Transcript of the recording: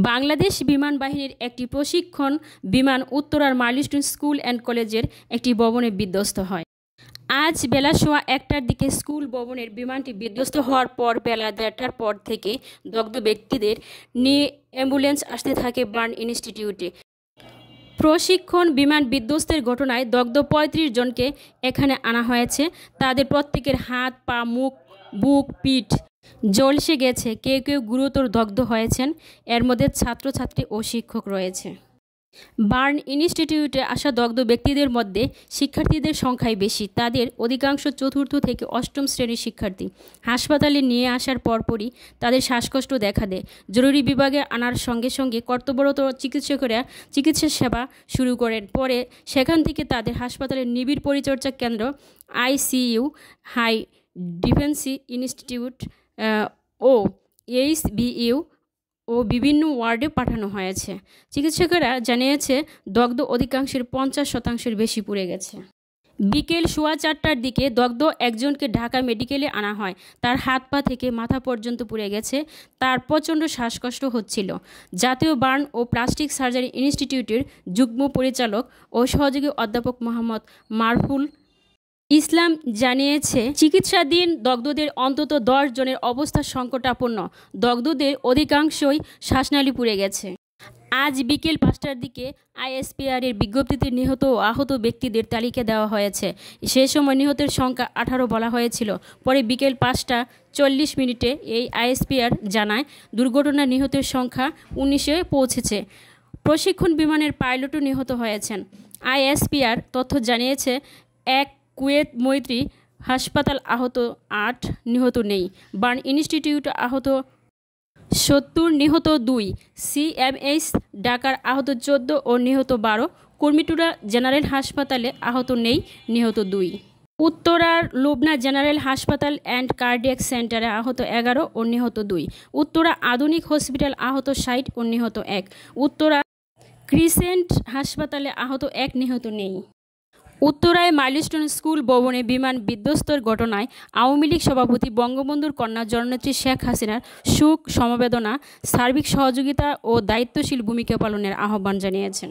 বাংলাদেশ বিমান বাহিনীর একটি প্রশিক্ষণ বিমান উত্তরার মাইলস্টোন স্কুল অ্যান্ড কলেজের একটি ভবনে বিধ্বস্ত হয়। আজ বেলা 1:15টার দিকে স্কুল ভবনের বিমানটি বিধ্বস্ত হওয়ার পর বেলা 1:30টার পর থেকে দগ্ধ ব্যক্তিদের নিয়ে অ্যাম্বুলেন্স আসতে থাকে বার্ন ইনস্টিটিউটে। প্রশিক্ষণ বিমান বিধ্বস্তের ঘটনায় দগ্ধ 35 জনকে এখানে আনা হয়েছে। তাদের প্রত্যেকের হাত, পা, মুখ, বুক, পিঠ ঝলসে গেছে। কেউ কেউ গুরুতর দগ্ধ হয়েছেন। এর মধ্যে ছাত্রছাত্রী ও শিক্ষক রয়েছে। বার্ন ইনস্টিটিউটে আসা দগ্ধ ব্যক্তিদের মধ্যে শিক্ষার্থীদের সংখ্যাই বেশি। তাদের অধিকাংশ 4র্থ থেকে 8ম শ্রেণীর শিক্ষার্থী। হাসপাতালে নিয়ে আসার পরপরই তাদের শ্বাসকষ্ট দেখা দেয়। জরুরি বিভাগে আনার সঙ্গে সঙ্গে কর্তব্যরত চিকিৎসকেরা চিকিৎসা সেবা শুরু করেন। পরে সেখান থেকে তাদের হাসপাতালের নিবিড় পরিচর্যা কেন্দ্র ICU, হাই ডিফেন্সি ইনস্টিটিউট ও HBU ও বিভিন্ন ওয়ার্ডে পাঠানো হয়েছে। চিকিৎসকেরা জানিয়েছে দগ্ধ অধিকাংশের 50% বেশি পুড়ে গেছে। বিকেল 4:15টার দিকে দগ্ধ একজনকে ঢাকা মেডিকেলে আনা হয়। তার হাত পা থেকে মাথা পর্যন্ত পুড়ে গেছে। তার প্রচণ্ড শ্বাসকষ্ট হচ্ছিল। জাতীয় বার্ন ও প্লাস্টিক সার্জারি ইনস্টিটিউটের যুগ্ম পরিচালক ও সহযোগী অধ্যাপক মোহাম্মদ মারফুল ইসলাম জানিয়েছে, চিকিৎসাধীন দগ্ধদের অন্তত 10 জনের অবস্থা সংকটাপন্ন। দগ্ধদের অধিকাংশই শ্বাসনালী পুড়ে গেছে। আজ বিকেল 5টার দিকে ISPR-এর বিজ্ঞপ্তিতে নিহত ও আহত ব্যক্তিদের তালিকা দেওয়া হয়েছে। সে সময় নিহতের সংখ্যা 18 বলা হয়েছিল। পরে বিকেল 5টা 40 মিনিটে এই ISPR জানায় দুর্ঘটনায় নিহতের সংখ্যা 19-এ পৌঁছেছে। প্রশিক্ষণ বিমানের পাইলটও নিহত হয়েছেন। ISPR তথ্য জানিয়েছে, এক কুয়েত মৈত্রী হাসপাতাল আহত 8, নিহত নেই। বার্ন ইনস্টিটিউট আহত 70, নিহত 2। CMS ঢাকার আহত 14 ও নিহত 12। কুর্মিটোলা জেনারেল হাসপাতালে আহত নেই, নিহত 2। উত্তরার লুবনা জেনারেল হাসপাতাল অ্যান্ড কার্ডিয়াক সেন্টারে আহত 11 ও নিহত 2। উত্তরা আধুনিক হসপিটাল আহত 60 ও নিহত 1। উত্তরা ক্রিসেন্ট হাসপাতালে আহত 1, নিহত নেই। উত্তরায় মাইলস্টোন স্কুল ভবনে বিমান বিধ্বস্তের ঘটনায় আওয়ামী লীগ সভাপতি বঙ্গবন্ধুর কন্যা জননেত্রী শেখ হাসিনার শোক সমবেদনা, সার্বিক সহযোগিতা ও দায়িত্বশীল ভূমিকা পালনের আহ্বান জানিয়েছেন।